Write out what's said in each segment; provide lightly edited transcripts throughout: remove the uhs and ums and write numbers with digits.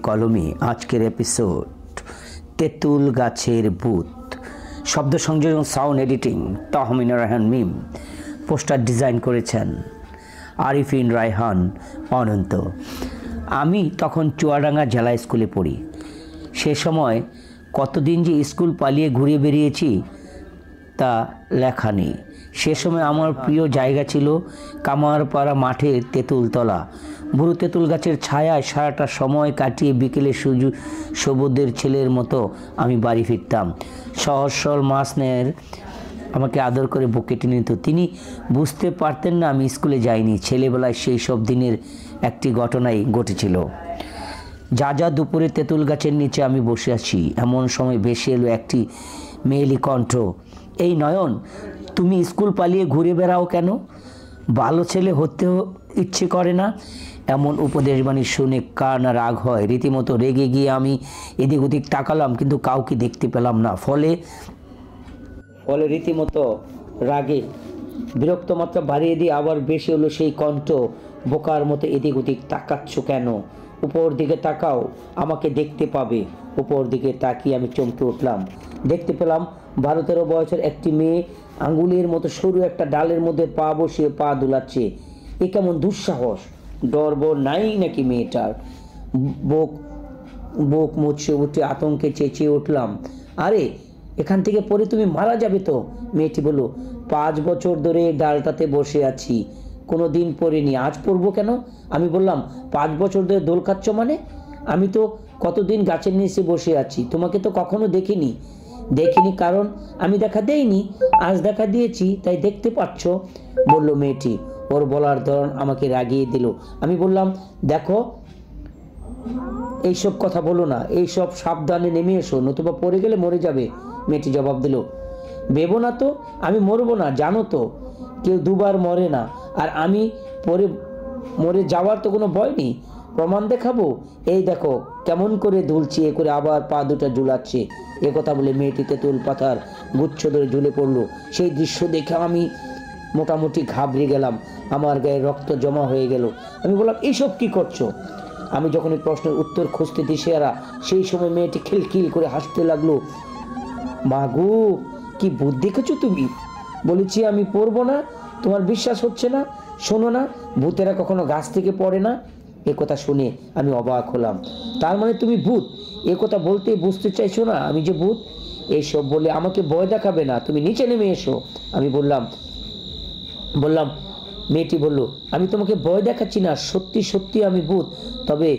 কলমে আজকের এপিসোড তেঁতুল গাছের ভূত। শব্দ সংযোজন সাউন্ড এডিটিং তহমিন রায়হান মিম। পোস্টার ডিজাইন করেছেন আরিফিন রায়হান অনন্ত। আমি তখন চুয়াডাঙ্গা জেলা স্কুলে পড়ি। সে সময় কতদিন যে স্কুল পালিয়ে ঘুরে বেরিয়েছি তা লেখা নেই। সে সময় আমার প্রিয় জায়গা ছিল কামারপাড়া মাঠের তেঁতুলতলা। বুড়ো তেঁতুল গাছের ছায়ায় সারাটা সময় কাটিয়ে বিকেলে সবুজের ছেলের মতো আমি বাড়ি ফিরতাম। সহজ সরল মাসনের আমাকে আদর করে বুকে টেনে নিত। তিনি বুঝতে পারতেন না আমি স্কুলে যাইনি। ছেলেবেলায় সেই সব দিনের একটি ঘটনাই ঘটেছিল। যা দুপুরে তেঁতুল গাছের নিচে আমি বসে আছি, এমন সময় ভেসে এলো একটি মেয়েলি কণ্ঠ। এই নয়ন, তুমি স্কুল পালিয়ে ঘুরে বেড়াও কেন? ভালো ছেলে হতেও ইচ্ছে করে না? এমন উপদেশবাণী শুনে কার না রাগ হয়। রীতিমতো রেগে গিয়ে আমি এদিক ওদিক তাকালাম, কিন্তু কাউকে দেখতে পেলাম না। ফলে রীতিমতো রাগে বিরক্ত মাত্রা বাড়িয়ে দিয়ে আবার বেশি হলো সেই কণ্ঠ। বোকার মতো এদিক ওদিক তাকাচ্ছ কেন? উপর দিকে তাকাও, আমাকে দেখতে পাবে। উপর দিকে তাকিয়ে আমি চমকে উঠলাম। দেখতে পেলাম 12-13 বয়সের একটি মেয়ে আঙ্গুলের মতো সরু একটা ডালের মধ্যে পা বসিয়ে পা দুলাচ্ছে। এ কেমন দুঃসাহস! ডরব নাই নাকি মেয়েটার? বুক মুছে উঠে আতঙ্কে চেঁচিয়ে উঠলাম, আরে এখান থেকে পড়ে তুমি মারা যাবে তো। মেয়েটি বলল, 5 বছর ধরে ডালটাতে বসে আছি, কোনো দিন পড়িনি, আজ পড়বো কেন? আমি বললাম, 5 বছর ধরে দোল খাচ্ছ মানে? আমি তো কতদিন গাছের নিচে বসে আছি, তোমাকে তো কখনো দেখিনি। কারণ আমি দেখা দেইনি, আজ দেখা দিয়েছি, তাই দেখতে পাচ্ছ, বলল মেয়েটি। ওর বলার ধরন আমাকে রাগিয়ে দিল। আমি বললাম, দেখো এইসব কথা বলো না, এইসব সাবধানে নেমে এসো, নতুবা পড়ে গেলে মরে যাবে। মেয়েটি জবাব দিল, ভেবো না তো, আমি মরবো না, জানো তো কেউ দুবার মরে না, আর আমি মরে যাওয়ার তো কোনো ভয় নেই। প্রমাণ দেখাবো, এই দেখো কেমন করে দুলছি। এ করে আবার পা দুটা ঝুলাচ্ছে। এ কথা বলে মেয়েটি তেঁতুল পাতার গুচ্ছ ধরে ঝুলে পড়লো। সেই দৃশ্য দেখে আমি মোটামুটি ঘাবড়ে গেলাম, আমার গায়ে রক্ত জমা হয়ে গেল। আমি বললাম, এইসব কি করছো? আমি যখন এই প্রশ্নের উত্তর খুঁজতে দিশেহারা, সেই সময় মেয়েটি খিলখিল করে হাসতে লাগলো। মাগো, কি ভূত দেখেছো তুমি? বলেছি আমি পড়বো না, তোমার বিশ্বাস হচ্ছে না? শোনো না, ভূতেরা কখনো গাছ থেকে পড়ে না। এ কথা শুনে আমি অবাক হলাম। তার মানে তুমি ভূত? এ কথা বলতে বুঝতে চাইছো না আমি যে ভূত? এইসব বলে আমাকে ভয় দেখাবে না, তুমি নিচে নেমে এসো। আমি বললাম। মেয়েটি বলল, আমি তোমাকে ভয় দেখাচ্ছি না, সত্যি সত্যি আমি ভূত। তবে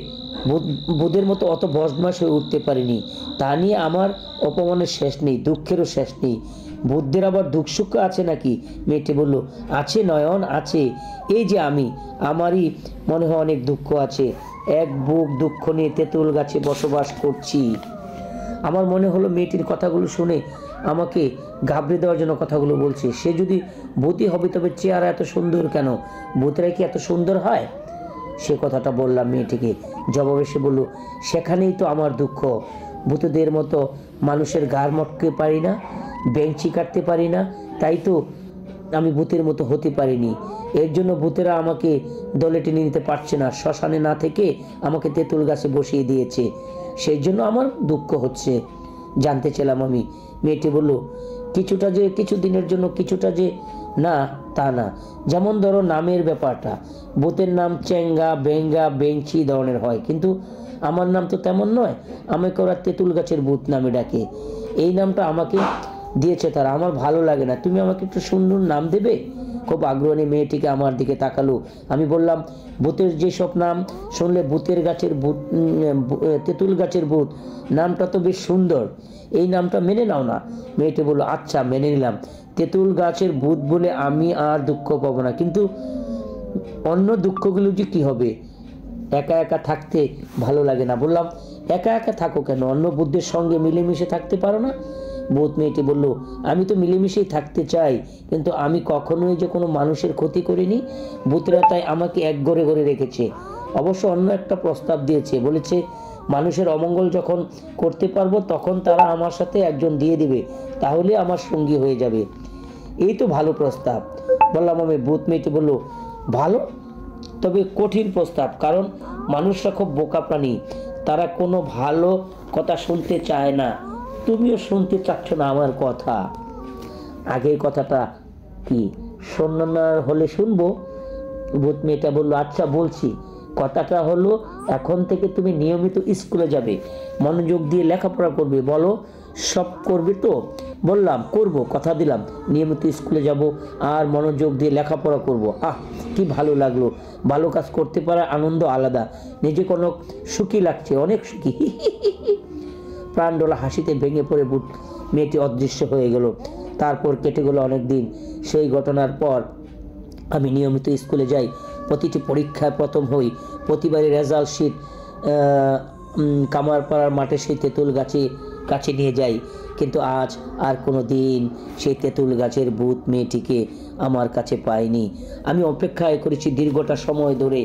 ভূতের মতো অত বদমাশ হয়ে উঠতে পারিনি। তা নিয়ে আমার অপমানের শেষ নেই, দুঃখেরও শেষ নেই। ভূতদের আবার দুঃখ সুখ আছে নাকি? মেয়েটি বলল, আছে নয়ন, আছে। এই যে আমারই মনে হয় অনেক দুঃখ আছে। এক বুক দুঃখ নিয়ে তেঁতুল গাছে বসবাস করছি। আমার মনে হলো মেয়েটির কথাগুলো শুনে আমাকে ঘাবড়ে দেওয়ার জন্য কথাগুলো বলছে। সে যদি ভূতই হবে তবে চেহারা এত সুন্দর কেন? ভূতেরা কি এত সুন্দর হয়? সে কথাটা বললাম মেয়েটিকে। জবাবে সে বলল, সেখানেই তো আমার দুঃখ। ভূতদের মতো মানুষের ঘাড় মটকে পারি না, বেঞ্চি কাটতে পারি না, তাই তো আমি ভূতের মতো হতে পারিনি। এর জন্য ভূতেরা আমাকে দলে টেনে নিতে পারছে না, শ্মশানে না থেকে আমাকে তেঁতুল গাছে বসিয়ে দিয়েছে। সেই জন্য আমার দুঃখ হচ্ছে। জানতে চাইলাম আমি। মেয়েটি বলল, কিছুটা যে কিছুদিনের জন্য, কিছুটা যে না তা না। যেমন ধরো নামের ব্যাপারটা, ভূতের নাম চেঙ্গা, বেঙ্গা, বেঞ্চি ধরনের হয়, কিন্তু আমার নাম তো তেমন নয়। আমাকে ওরা তেঁতুল গাছের ভূত নামে ডাকে। এই নামটা আমাকে দিয়েছে তারা, আমার ভালো লাগে না। তুমি আমাকে একটু সুন্দর নাম দেবে? খুব আগ্রহ নিয়ে মেয়েটিকে আমার দিকে তাকালো। আমি বললাম, ভূতের যেসব নাম শুনলে ভূতের গাছের ভূত, তেঁতুল গাছের ভূত নামটা তো বেশ সুন্দর, এই নামটা মেনে নাও না। মেয়েটি বলল, আচ্ছা মেনে নিলাম। তেঁতুল গাছের ভূত বলে আমি আর দুঃখ পাবো না, কিন্তু অন্য দুঃখগুলো যে কি হবে? একা একা থাকতে ভালো লাগে না। বললাম, একা একা থাকো কেন? অন্য ভূতদের সঙ্গে মিলেমিশে থাকতে পারো না? ভূত মেয়েটি বলল, আমি তো মিলেমিশেই থাকতে চাই, কিন্তু আমি কখনোই যে কোনো মানুষের ক্ষতি করিনি। ভূতরা তাই আমাকে এক ঘরে ঘরে রেখেছে। অবশ্য অন্য একটা প্রস্তাব দিয়েছে, বলেছে মানুষের অমঙ্গল যখন করতে পারবো তখন তারা আমার সাথে একজন দিয়ে দিবে, তাহলে আমার সঙ্গী হয়ে যাবে। এই তো ভালো প্রস্তাব, বললাম আমি। ভূত মেয়েটি বলল, ভালো, তবে কঠিন প্রস্তাব, কারণ মানুষরা খুব বোকা প্রাণী, তারা কোনো ভালো কথা শুনতে চায় না, তুমিও শুনতে চাচ্ছ না আমার কথা। আগের কথাটা কি শোনার হলে শুনবো? ভূত মেয়েটা বললো, আচ্ছা বলছি। কথাটা হলো, এখন থেকে তুমি নিয়মিত স্কুলে যাবে, মনোযোগ দিয়ে লেখাপড়া করবে। বলো, সব করবে তো? বললাম করব, কথা দিলাম, নিয়মিত স্কুলে যাব আর মনোযোগ দিয়ে লেখাপড়া করব। কি ভালো লাগলো, ভালো কাজ করতে পারার আনন্দ আলাদা, নিজে কোনো সুখী লাগছে, অনেক সুখী। প্রাণডোলা হাসিতে ভেঙে পড়ে মেয়েটি অদৃশ্য হয়ে গেল। তারপর কেটে গেল অনেক দিন। সেই ঘটনার পর আমি নিয়মিত স্কুলে যাই, প্রতিটি পরীক্ষায় প্রথম হই, প্রতিবারই রেজাল্ট শিট কামারপাড়ার মাঠে সেই তেঁতুল কাছে নিয়ে যাই। কিন্তু আজ আর কোনো দিন সেই তেঁতুল গাছের ভূত মেয়েটিকে আমার কাছে পাইনি। আমি অপেক্ষায় করেছি দীর্ঘটা সময় ধরে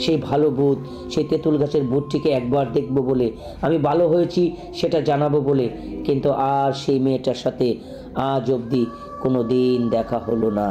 সেই ভালো ভূত, সেই তেঁতুল গাছের ভূতটিকে একবার দেখব বলে, আমি ভালো হয়েছি সেটা জানাবো বলে। কিন্তু আর সেই মেয়েটার সাথে আজ অবধি কোনো দিন দেখা হলো না।